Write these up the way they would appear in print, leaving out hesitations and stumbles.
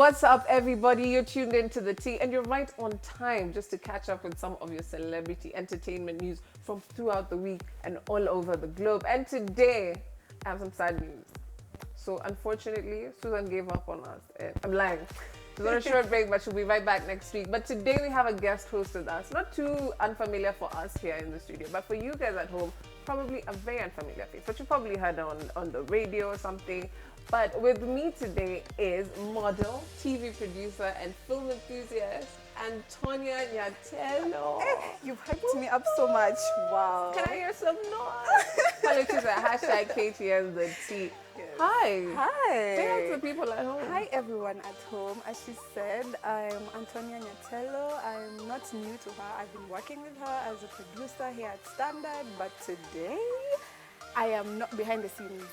What's up, everybody? You're tuned into the Tea, and you're right on time just to catch up with some of your celebrity entertainment news from throughout the week and all over the globe. And today, I have some sad news. So, unfortunately, Susan gave up on us. I'm lying. She's on a short break, but she'll be right back next week. But today, we have a guest host with us. Not too unfamiliar for us here in the studio, but for you guys at home, probably a very unfamiliar face, but you probably heard her on the radio or something. But with me today is model, TV producer, and film enthusiast, Antonia Nyatello. You've hyped me up so much. Wow. Can I hear some noise? Follow us at hashtag KTN the Tea. Yes. Hi. Hi. Say hi to the people at home. Hi everyone at home. As she said, I'm Antonia Nyatello. I'm not new to her. I've been working with her as a producer here at Standard, but today I am not behind the scenes.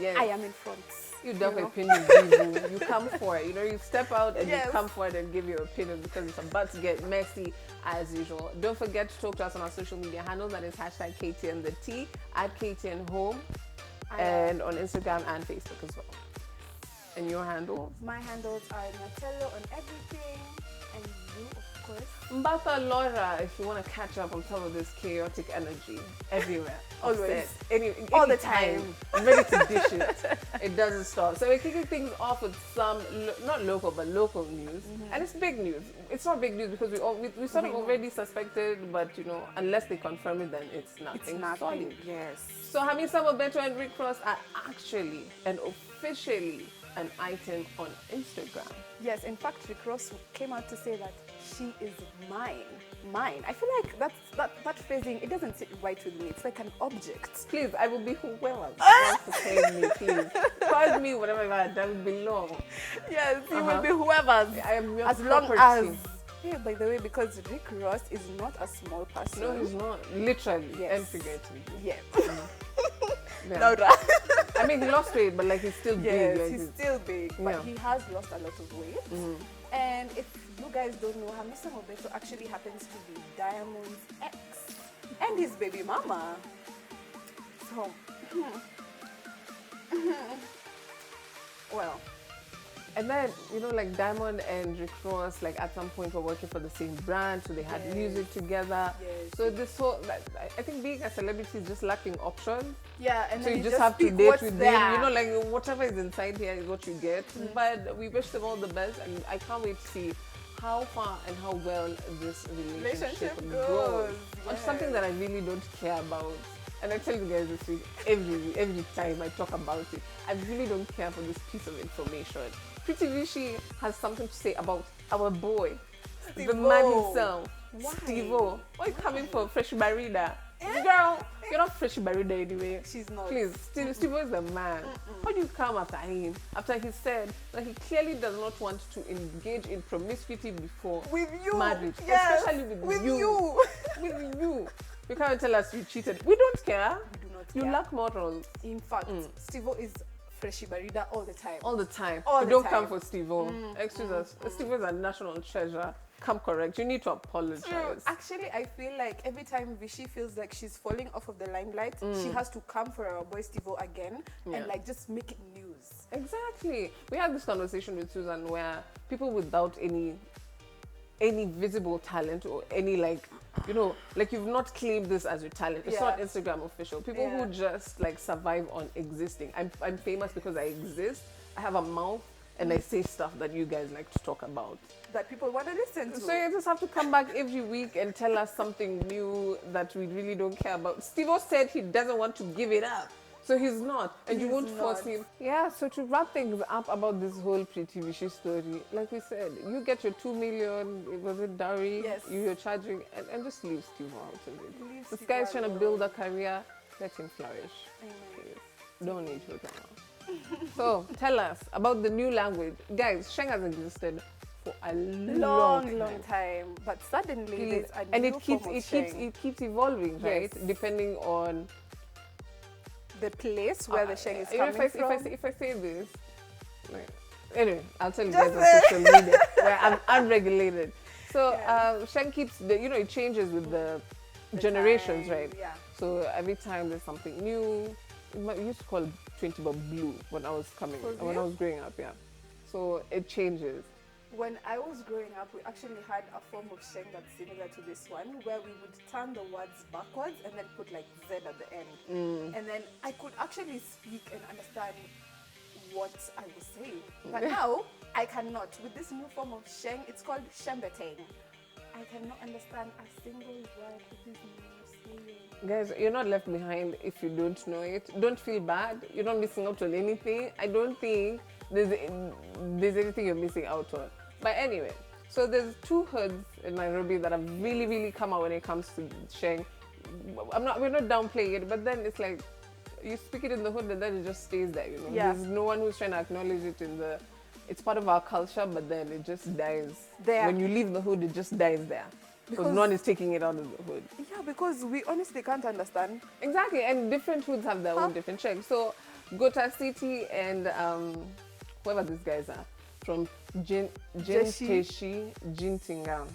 Yes. I am in front. You definitely opinion. You come for it. You know, you step out and Yes. you come for it and give your opinion because it's about to get messy as usual. Don't forget to talk to us on our social media handles. That is hashtag KTN the Tea, at KTN Home, and on Instagram and Facebook as well. And your handle? My handles are Nyatello on everything, and you, of course. Mombasa Laura, if you want to catch up on some of this chaotic energy everywhere. Always. All All the time. I'm ready to dish it. It doesn't stop. So we're kicking things off with some, not local, but local news. And it's big news. It's not big news because we sort of already suspected, but you know, unless they confirm it, then it's nothing. It's nothing. solid. Yes. So Hamissa, Mobeto, and Rick Ross are actually and officially an item on Instagram. Yes, in fact, Rick Ross came out to say that she is mine. Mine. I feel like that phrasing, it doesn't sit right with me. It's like an object. Please, I will be whoever wants to claim me, please. Call me whatever I that belong. Yes, you will be whoever's. I am your As long property. as. Yeah, by the way, because Rick Ross is not a small person. No, he's not. Literally Yes. and figuratively. Yes. Yeah. Laura. I mean, he lost weight, but like he's still Yes, big. Like, he's still big, but Yeah. he has lost a lot of weight. And if you guys don't know, Hamissa Mobeto actually happens to be Diamond's ex and his baby mama. So, well. And then, you know, like Diamond and Rick Ross, like at some point were working for the same brand, so they had Yes. music together. Yes. So this whole, like, I think being a celebrity is just lacking options. yeah, and So then you just have to pick date what's with there. them. You know, like whatever is inside here is what you get. But we wish them all the best, and I can't wait to see how far and how well this relationship goes. On Yes. something that I really don't care about. And I tell you guys this week, every time I talk about it, I really don't care for this piece of information. Pretty Rishi has something to say about our boy, the Stevo. man himself, Why? Stevo. Why are you coming for fresh barida? Girl, you're not fresh barida anyway. She's not. Please, Stevo is the man. How do you come after him? After he said that he clearly does not want to engage in promiscuity before With you. marriage, Yes. especially with you. you. With you. You can't tell us you cheated. We don't care. We do not You care. lack morals In fact, Stevo is freshy barida all the time. all the time. All You the don't time. come for Stevo. Excuse us. Stevo is a national treasure. Come correct. You need to apologize. True. Actually, I feel like every time Vichy feels like she's falling off of the limelight, she has to come for our boy Stevo again Yeah. and like just make it news. Exactly. We had this conversation with Susan where people without any visible talent or any like, you know, like you've not claimed this as your talent. It's Yeah. not Instagram official. People Yeah. who just like survive on existing. I'm famous because I exist. I have a mouth and I say stuff that you guys like to talk about. That people want to listen to. So you just have to come back every week and tell us something new that we really don't care about. Stevo said he doesn't want to give it up. So he's not, and you He's won't force not. him. Yeah, so to wrap things up about this whole Pretty Rishi story, like we said, you get your 2 million, was it dowry? Yes. You're charging, and just leave Stevo out of it. Leave This Stevo guy's trying to alone. build a career, let him flourish. Amen. Please. Don't need your drama. So tell us about the new language. Guys, Sheng has existed for a long long time. But suddenly Please. there's a And new it keeps form of it Sheng. keeps evolving, right? Yes. Depending on The place where the Sheng is you know, coming if I say this, like, anyway, I'll tell you Just guys on social media where I'm unregulated. So Sheng keeps it changes with the generations, time, right? yeah. So every time there's something new, we used to call it 20 Bob Blue when I was coming, For when I real? was growing up, yeah. So it changes. When I was growing up, we actually had a form of sheng that's similar to this one, where we would turn the words backwards and then put like Z at the end. And then I could actually speak and understand what I was saying. But now, I cannot. With this new form of sheng, it's called shembeteng. I cannot understand a single word that this man is saying. Guys, you're not left behind if you don't know it. Don't feel bad. You're not missing out on anything. I don't think there's anything you're missing out on. But anyway, so there's two hoods in Nairobi that have really, really come out when it comes to sheng. We're not downplaying it, but then it's like you speak it in the hood and then it just stays there, you know. Yeah. There's no one who's trying to acknowledge it it's part of our culture, but then it just dies. There. When you leave the hood, it just dies there. Because no one is taking it out of the hood. Yeah, because we honestly can't understand. Exactly, and different hoods have their own different sheng. So Gota City and whoever these guys are from Jinteshi, Jintinga.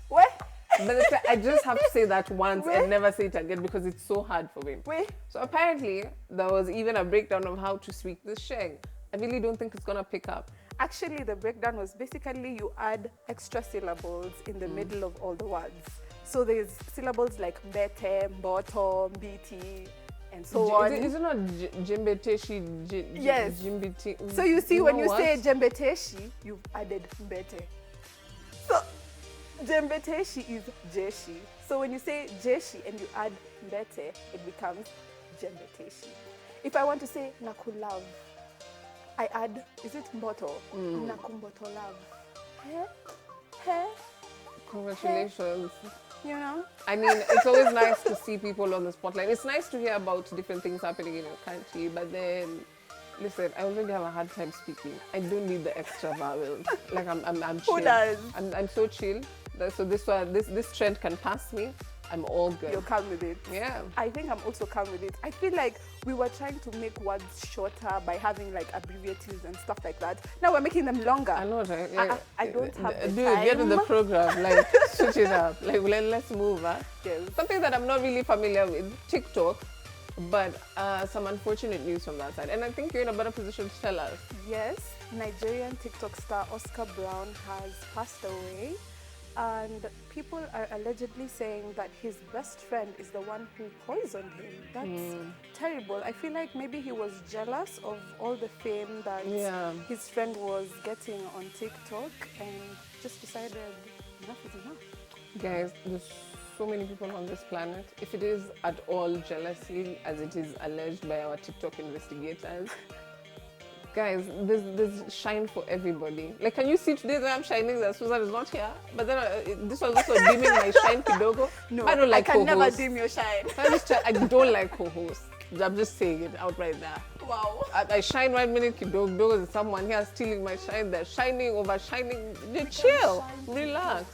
What? But it's like, I just have to say that once and never say it again because it's so hard for me. Wait. So apparently there was even a breakdown of how to speak this sheng. I really don't think it's gonna pick up. Actually, the breakdown was basically you add extra syllables in the middle of all the words. So there's syllables like mbete, mboto, mbiti, and so on. Is it not jimbeteshi? Yes. Jimbiti? So you see, when you what? say jembeteshi, you've added mbete. So jembeteshi is jeshi. So when you say jeshi and you add mbete, it becomes jembeteshi. If I want to say nakulav, I add, is it mboto? Nakumboto love. Hey? Congratulations. You know? I mean, it's always nice to see people on the spotlight. It's nice to hear about different things happening in your country, but then, listen, I already have a hard time speaking. I don't need the extra vowels. Like, I'm chill. Who does? I'm so chill. So this trend can pass me. I'm all good. You're calm with it. Yeah. I think I'm also calm with it. I feel like we were trying to make words shorter by having like abbreviatives and stuff like that. Now we're making them longer. I know, right? Yeah. I don't have the Dude, time. get in the program. Like, switch it up. Like, let's move. Huh? Yes. Something that I'm not really familiar with, TikTok, but some unfortunate news from that side. And I think you're in a better position to tell us. Yes, Nigerian TikTok star Oscar Brown has passed away. And people are allegedly saying that his best friend is the one who poisoned him. That's terrible. I feel like maybe he was jealous of all the fame that his friend was getting on TikTok and just decided enough is enough. Guys, there's so many people on this planet. If it is at all jealousy, as it is alleged by our TikTok investigators, guys, there's shine for everybody. Like, can you see today that I'm shining that Susan is not here? But then this was also dimming my shine kidogo. No, I don't like I can co-hosts. never dim your shine. I don't like co-hosts. I'm just saying it outright there. Wow. I shine 1 minute kidogo and someone here stealing my shine. They're shining, overshining. They chill, relax.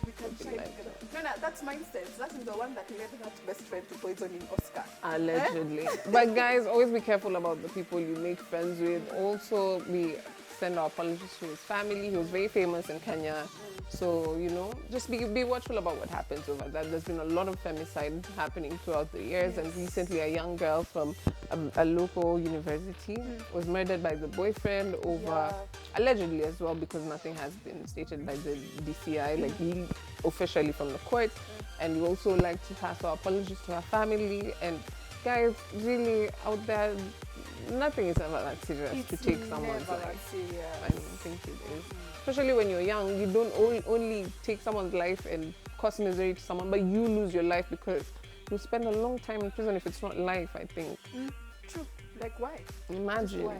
We can shine together. No, that's mindset. That is the one that led that best friend to poisoning Oscar. Allegedly. But guys, always be careful about the people you make friends with. Also, we send our apologies to his family. He was very famous in Kenya. So, you know, just be watchful about what happens over there. There's been a lot of femicide happening throughout the years. And recently, a young girl from a local university was murdered by the boyfriend over, allegedly as well, because nothing has been stated by the DCI, like officially from the court. And we also like to pass our apologies to our family. And guys, really out there, nothing is ever that serious to take someone's life. I don't think it is. Especially when you're young, you don't only take someone's life and cause misery to someone, but you lose your life because you spend a long time in prison if it's not life, I think. True. Like, why? Imagine. Why?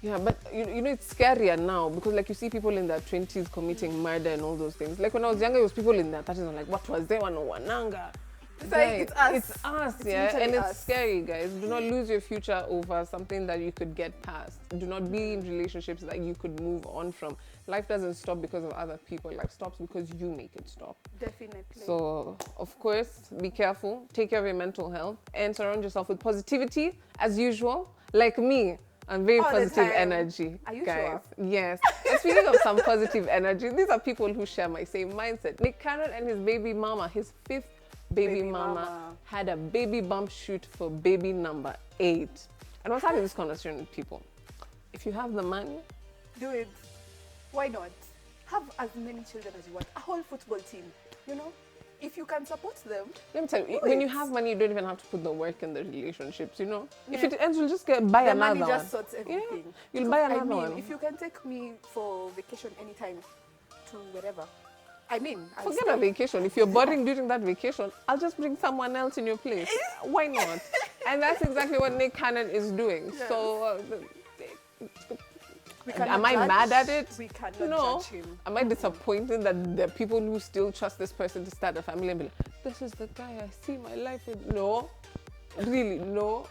Yeah, but you know, it's scarier now because like you see people in their 20s committing murder and all those things. Like when I was younger, it was people in their 30s. I'm like, what was there? No wananga. It's like, it's us. It's us, It's yeah. And it's us. scary, guys. Do not lose your future over something that you could get past. Do not be in relationships that you could move on from. Life doesn't stop because of other people. Life stops because you make it stop. Definitely. So, of course, be careful. Take care of your mental health and surround yourself with positivity as usual. Like me, I'm very All the positive time. energy, Are you guys. sure? Yes. And speaking of some positive energy, these are people who share my same mindset. Nick Cannon and his baby mama, his 5th baby mama, had a baby bump shoot for baby number 8. And I was having this conversation with people. If you have the money, Do it. Why not? Have as many children as you want. A whole football team, you know? If you can support them. Let me tell you, when you have money, you don't even have to put the work in the relationships, you know? Yeah. If it ends, you'll just buy The another money one. just sorts everything. Yeah. You'll buy another one. one. If you can take me for vacation anytime to wherever, I'll Forget stay. a vacation. If you're boring during that vacation, I'll just bring someone else in your place. Why not? And that's exactly what Nick Cannon is doing. Yes. So, We cannot am I judge. mad at it? We cannot No. judge him. Am I disappointed that there are people who still trust this person to start a family and be like, this is the guy I see my life with? No. Really, no.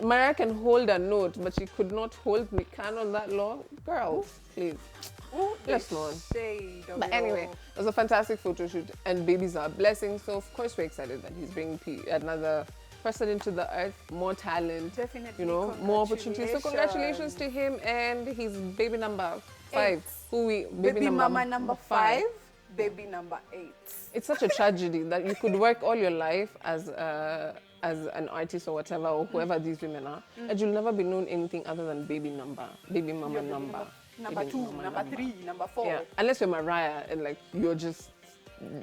Mariah can hold a note, but she could not hold Nick Cannon that long. Girls, please. Let's not. But anyway, it was a fantastic photo shoot, and babies are a blessing. So of course we're excited that he's bringing another person into the earth, more talent, Definitely, you know, more opportunities. So congratulations to him and his baby number 5. Baby mama number 5, baby number 8. It's such a tragedy that you could work all your life as an artist or whatever, or whoever these women are, and you'll never be known anything other than baby mama number. Number 2, number 3, number 4. Yeah, unless you're Mariah and like you're just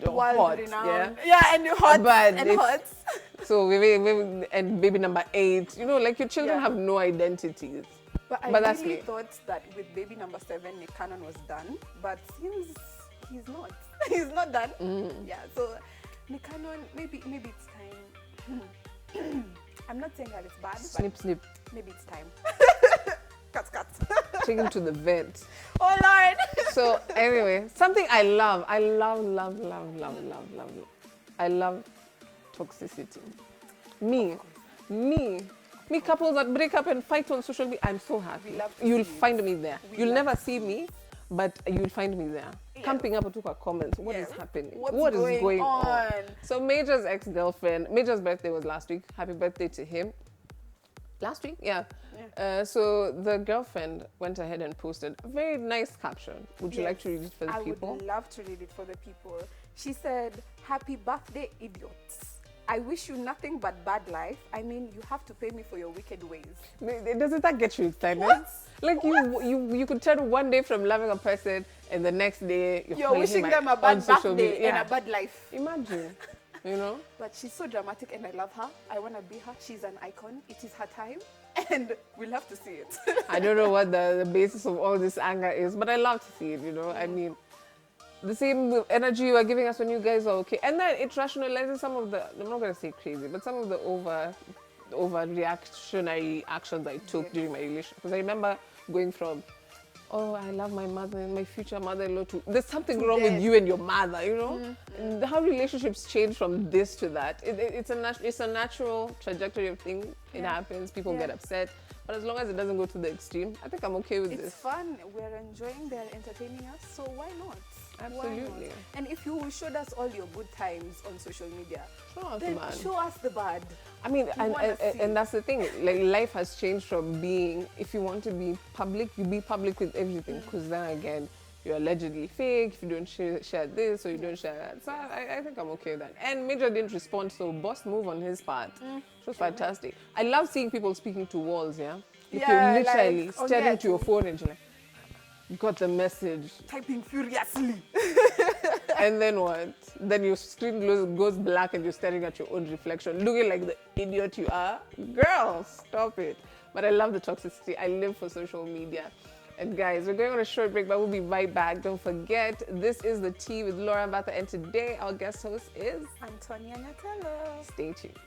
World hot, renowned. Yeah, and you're hot. But and hot. So and baby number 8, you know, like your children have no identities. But I that's really me. thought that with baby number 7, Nick Cannon was done, but he's not. He's not done. Yeah, so Nick Cannon, maybe it's time. I'm not saying that it's bad, Snip, snip. maybe it's time. Cut. Take him to the vet. Oh Lord. So anyway, something I love toxicity. Me couples that break up and fight on social media, I'm so happy. You'll find me there. You'll never see me, but you'll find me there. Camping up to our comments. What is happening? What is going on? So Major's ex-girlfriend, Major's birthday was last week. Happy birthday to him. Last week? Yeah. So the girlfriend went ahead and posted a very nice caption. Would you like to read it for the people? I would love to read it for the people. She said, "Happy birthday, idiots. I wish you nothing but bad life. I mean, you have to pay me for your wicked ways." Doesn't that get you excited? What? Like you could turn one day from loving a person and the next day you're wishing them a bad birthday and a bad life. Imagine, you know? But she's so dramatic and I love her. I want to be her. She's an icon. It is her time and we'll have to see it. I don't know what the basis of all this anger is, but I love to see it, you know? I mean, the same energy you are giving us when you guys are okay. And then it rationalizes some of the, I'm not going to say crazy, but some of the overreactionary actions I took during my relationship. Because I remember going from, oh, I love my mother and my future mother-in-law to, there's something wrong with you and your mother, you know? And how relationships change from this to that. It's a natural trajectory of things. It happens, people get upset. But as long as it doesn't go to the extreme, I think I'm okay with this. It's fun. We're enjoying. They're entertaining us. So why not? Absolutely. And if you showed us all your good times on social media, then show us the bad. I mean, and that's the thing. Like, life has changed from being, if you want to be public, you be public with everything. Because then again, you're allegedly fake if you don't share this or you don't share that. So I think I'm okay with that. And Major didn't respond, so boss move on his part. It was fantastic. I love seeing people speaking to walls, yeah? Like you're literally staring to your phone and you're like, got the message. Typing furiously. And then what? Then your screen goes black and you're staring at your own reflection, looking like the idiot you are. Girl, stop it. But I love the toxicity. I live for social media. And guys, we're going on a short break, but we'll be right back. Don't forget, this is The Tea with Laura Mbata, and today our guest host is Antonia Nyatelo. Stay tuned.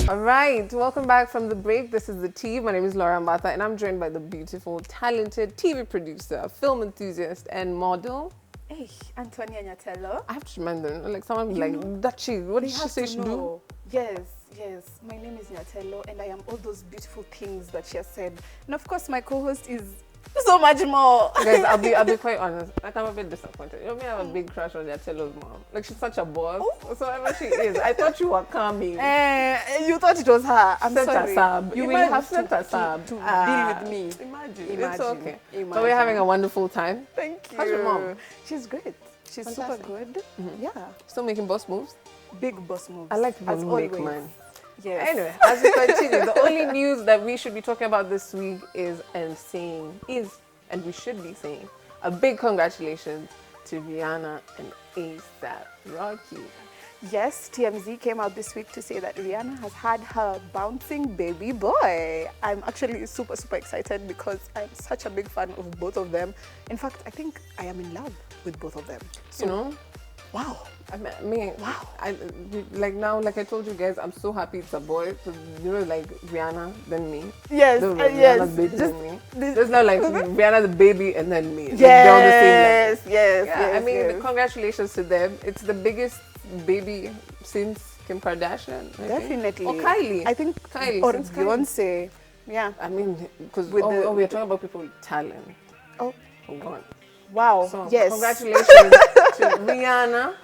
All right, welcome back from the break. This is The Tea. My name is Laura Mbata, and I'm joined by the beautiful, talented TV producer, film enthusiast, and model. Hey, Antonia Nyatelo. I have to remind them, like someone be like, that she, what did she say she do? Yes. My name is Nyatelo, and I am all those beautiful things that she has said. And of course, my co-host is So much more. Guys, I'll be quite honest. Like, I'm a bit disappointed. You know me, I have a big crush on Yatello's mom. Like, she's such a boss. Whatsoever she is. I thought you were coming. You thought it was her. I'm sorry. You will have to deal with me. Imagine. It's okay. Imagine. So we're having a wonderful time. Thank you. How's your mom? She's great. She's Fantastic. super good. Yeah. Still making boss moves? Big boss moves. I like people as who make always. mine. Yes. Anyway, as we continue, the only news that we should be talking about this week is, and we should be saying, a big congratulations to Rihanna and A$AP Rocky. Yes, TMZ came out this week to say that Rihanna has had her bouncing baby boy. I'm actually super, super excited because I'm such a big fan of both of them. In fact, I think I am in love with both of them. So, You know? wow. I mean, wow. Like I told you guys, I'm so happy it's a boy. So, you know, like Rihanna, then me. Yes, Rihanna's baby, then me. There's not like Rihanna's the baby and then me. Yes, they're all the same level. yes. Yeah, I mean, congratulations to them. It's the biggest baby since Kim Kardashian. I Definitely. think. Or Kylie. I think Kylie. Or since Beyonce. Yeah. I mean, because With we're talking about people with talent. Oh, God. wow. So, yes. congratulations to Rihanna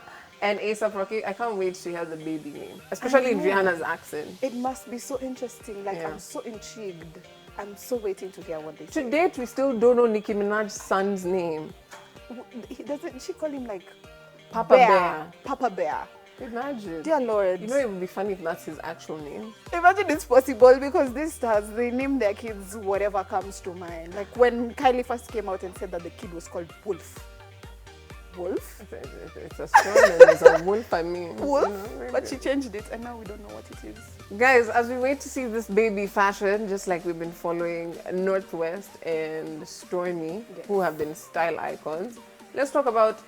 and A$AP Rocky. I can't wait to hear the baby name, especially in Rihanna's accent. It must be so interesting. Like, Yeah. I'm so intrigued. I'm so waiting to hear what they say. To date, we still don't know Nicki Minaj's son's name. Doesn't she call him like Papa Bear. Papa Bear. Imagine. Dear Lord. You know, it would be funny if that's his actual name. Imagine it's possible because these stars, they name their kids whatever comes to mind. Like when Kylie first came out and said that the kid was called Wolf. Wolf? It's a strong name. It's a wolf, I mean. Wolf? You know, But she changed it and now we don't know what it is. Guys, as we wait to see this baby fashion, just like we've been following Northwest and Stormy, who have been style icons, let's talk about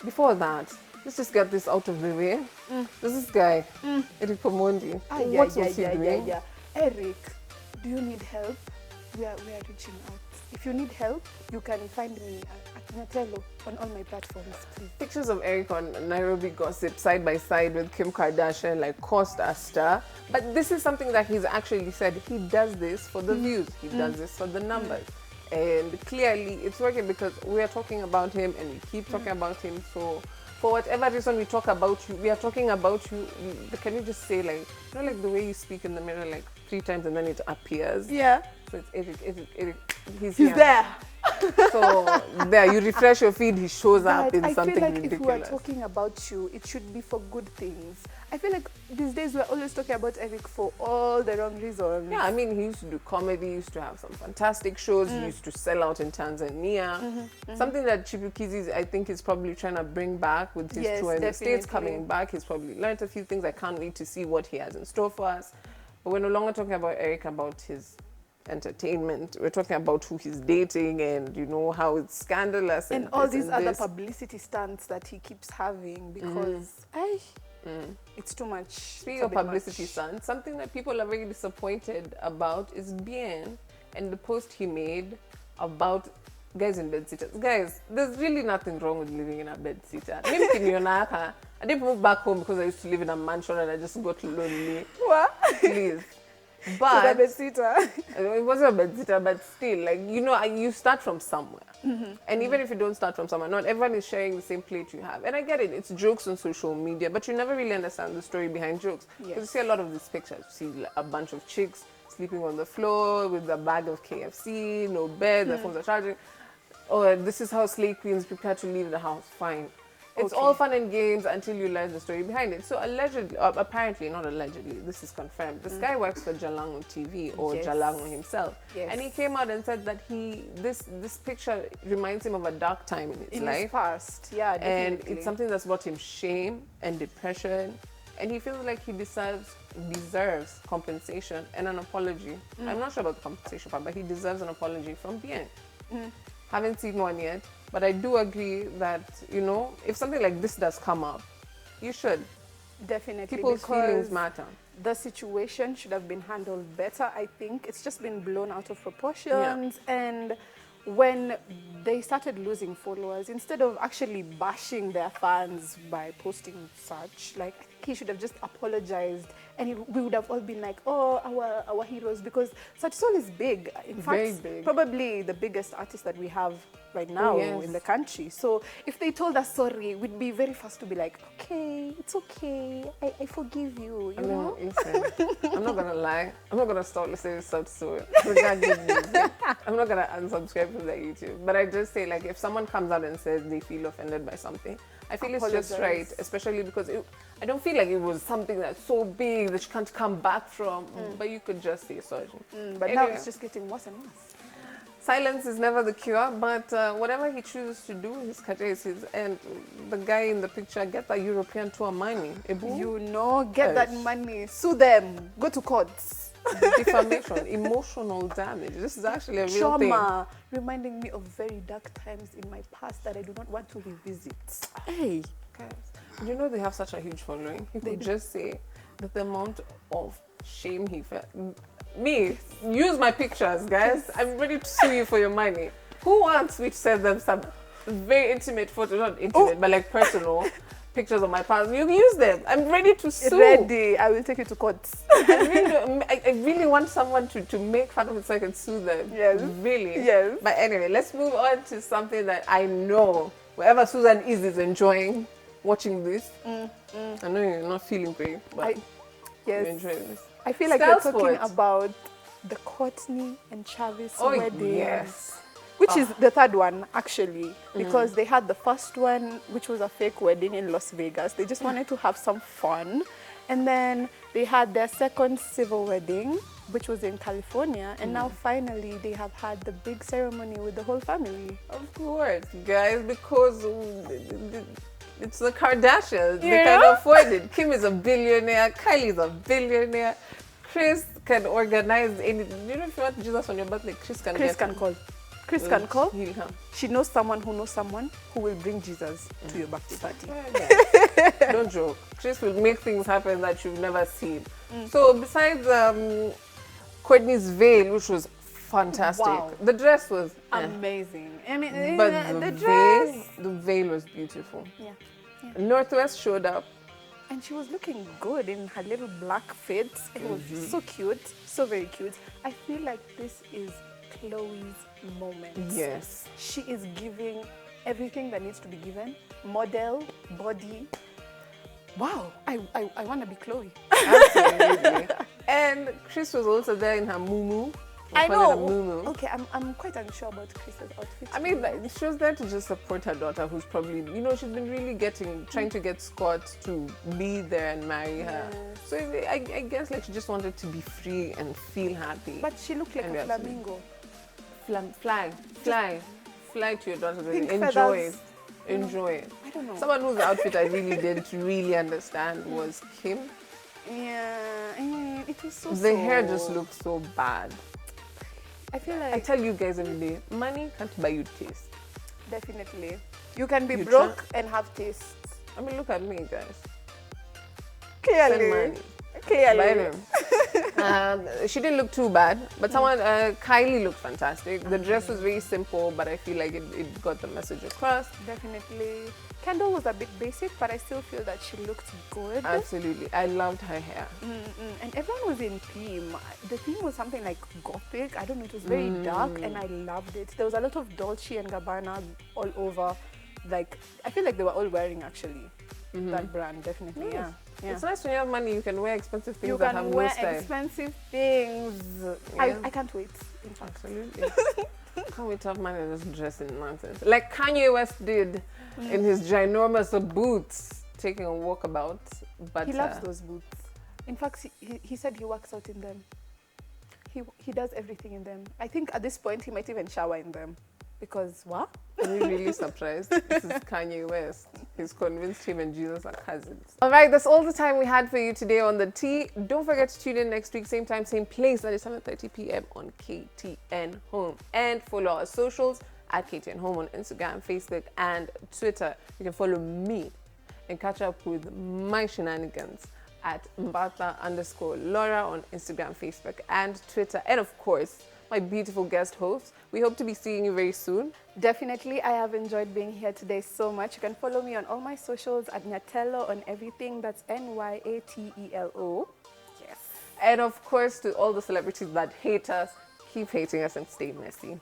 before that, let's just get this out of the way. There's this guy, Eric Omondi. What was he doing? Eric, do you need help? We are reaching out. If you need help, you can find me at Natello on all my platforms, please. Pictures of Eric on Nairobi gossip side by side with Kim Kardashian like caused a stir. But this is something that he's actually said. He does this for the views. He does this for the numbers. And clearly it's working because we are talking about him and we keep talking about him. So for whatever reason we talk about you, we are talking about you. Can you just say, like, you know, like the way you speak in the mirror like 3 times and then it appears? Yeah. So it's Eric. He's there. So there, you refresh your feed, he shows up in something I feel like ridiculous. if we are talking about you, it should be for good things. I feel like these days we're always talking about Eric for all the wrong reasons. Yeah, I mean, he used to do comedy, he used to have some fantastic shows, he used to sell out in Tanzania. Something that Chipukizi, I think, is probably trying to bring back with his tour in the States coming back. He's probably learned a few things. I can't wait to see what he has in store for us. But we're no longer talking about Eric, about his entertainment. We're talking about who he's dating and, you know, how it's scandalous. And all these other publicity stunts that he keeps having because it's too much. Speaking of publicity stunts, something that people are very disappointed about is Bien and the post he made about guys in bedsitters. Guys, there's really nothing wrong with living in a bedsitter. I didn't move back home because I used to live in a mansion and I just got lonely. What? Please. But it wasn't a bedsitter, but still, like, you know, you start from somewhere. And even if you don't start from somewhere, not everyone is sharing the same plate you have. And I get it, it's jokes on social media, but you never really understand the story behind jokes. Because you see a lot of these pictures, you see a bunch of chicks sleeping on the floor with a bag of KFC, no bed, their phones are charging. Or this is how slay queens prepare to leave the house. Fine. It's all fun and games until you learn the story behind it. So allegedly, apparently, not allegedly, this is confirmed. This guy works for Jalango TV or Jalango himself. And he came out and said that this picture reminds him of a dark time in his life. His past, yeah, definitely. And it's something that's brought him shame and depression. And he feels like he deserves compensation and an apology. I'm not sure about the compensation part, but he deserves an apology from Bien. Haven't seen one yet, but I do agree that, you know, if something like this does come up, you should. Definitely. People's feelings matter. The situation should have been handled better, I think. It's just been blown out of proportions. And when they started losing followers, instead of actually bashing their fans by posting such, like, he should have just apologized, and we would have all been like, oh, our heroes, because Satisol is big. In Very fact, big. probably the biggest artist that we have right now yes. in the country. So if they told us sorry, we'd be very fast to be like, okay, it's okay, I forgive you. You know? Listen, I'm not gonna lie. I'm not gonna start listening to Satisol. I'm not gonna unsubscribe from their YouTube. But I just say, like, if someone comes out and says they feel offended by something, I feel it's just right, especially because I don't feel like it was something that's so big that you can't come back from. But you could just say sorry. But now it's just getting worse and worse. Silence is never the cure, but whatever he chooses to do, his career is his. And the guy in the picture, get that European tour money. You know, get that money, sue them, go to courts. Defamation, emotional damage. This is actually a real thing. Trauma, reminding me of very dark times in my past that I do not want to revisit. Hey, guys, you know they have such a huge following. You could just say that the amount of shame he felt. Me, use my pictures, guys. I'm ready to sue you for your money. Who wants me to send them some very intimate photos, not intimate, but like personal pictures of my past? You can use them. I'm ready to sue. Ready. I will take you to court. I really want someone to make fun of it so I can sue them. Yes. Really. Yes. But anyway, let's move on to something that I know wherever Susan is enjoying watching this. I know you're not feeling great, but you're enjoying this. I feel like you're talking about the Courtney and Travis wedding. Yes. Which is the third one, actually, because they had the first one, which was a fake wedding in Las Vegas. They just wanted to have some fun. And then they had their second civil wedding, which was in California. And now finally they have had the big ceremony with the whole family. Of course, guys, because it's the Kardashians. They can afford it. Kim is a billionaire. Kylie's a billionaire. Chris can organize anything. You know, if you want Jesus on your birthday, Chris can call. Chris can call. He'll come. She knows someone who will bring Jesus to your birthday party. Don't joke. Chris will make things happen that you've never seen. So besides Courtney's veil, which was fantastic, the dress was amazing. I mean, but the veil was beautiful. Yeah. Northwest showed up. And she was looking good in her little black fit. It was so cute, so very cute. I feel like this is Chloe's moment. Yes. She is giving everything that needs to be given. Model, body. Wow, I want to be Chloe. Absolutely. And Chris was also there in her muumuu. I know. Okay, I'm quite unsure about Chris's outfit. I mean, she was there to just support her daughter, who's probably, you know, she's been really trying to get Scott to be there and marry her. So I guess like she just wanted to be free and feel happy. But she looked like a flamingo. Fly to your daughter's wedding. Enjoy it. I don't know. Someone whose outfit I really didn't really understand was Kim. Yeah, it was so. The hair just looked so bad. I feel like I tell you guys every day, money can't buy you taste. Definitely. You can be broke and have taste. I mean, look at me, guys. Clearly. Money. Clearly. She didn't look too bad, but Kylie looked fantastic. The dress was very simple, but I feel like it got the message across. Definitely. Kendall was a bit basic, but I still feel that she looked good. Absolutely. I loved her hair. And everyone was in theme. The theme was something like gothic. I don't know, it was very dark and I loved it. There was a lot of Dolce & Gabbana all over. Like, I feel like they were all wearing actually that brand, definitely. Yeah. It's nice when you have money, you can wear expensive things you that have no style. You can wear expensive things. Yeah. I can't wait, in fact. Absolutely. Can't wait to have money and just dress in nonsense. Like Kanye West did in his ginormous boots, taking a walkabout. But he loves those boots. In fact, he said he works out in them. He does everything in them. I think at this point he might even shower in them. Because what? Are you really surprised? This is Kanye West. He's convinced him and Jesus are cousins. All right, that's all the time we had for you today on The Tea. Don't forget to tune in next week, same time, same place. That is 7:30 p.m. on KTN Home. And follow our socials at KTN Home on Instagram, Facebook, and Twitter. You can follow me and catch up with my shenanigans at Mbata_Laura on Instagram, Facebook, and Twitter. And of course, my beautiful guest hosts. We hope to be seeing you very soon. Definitely, I have enjoyed being here today so much. You can follow me on all my socials at Nyatelo on everything. That's Nyatelo. Yes. And of course, to all the celebrities that hate us, keep hating us and stay messy.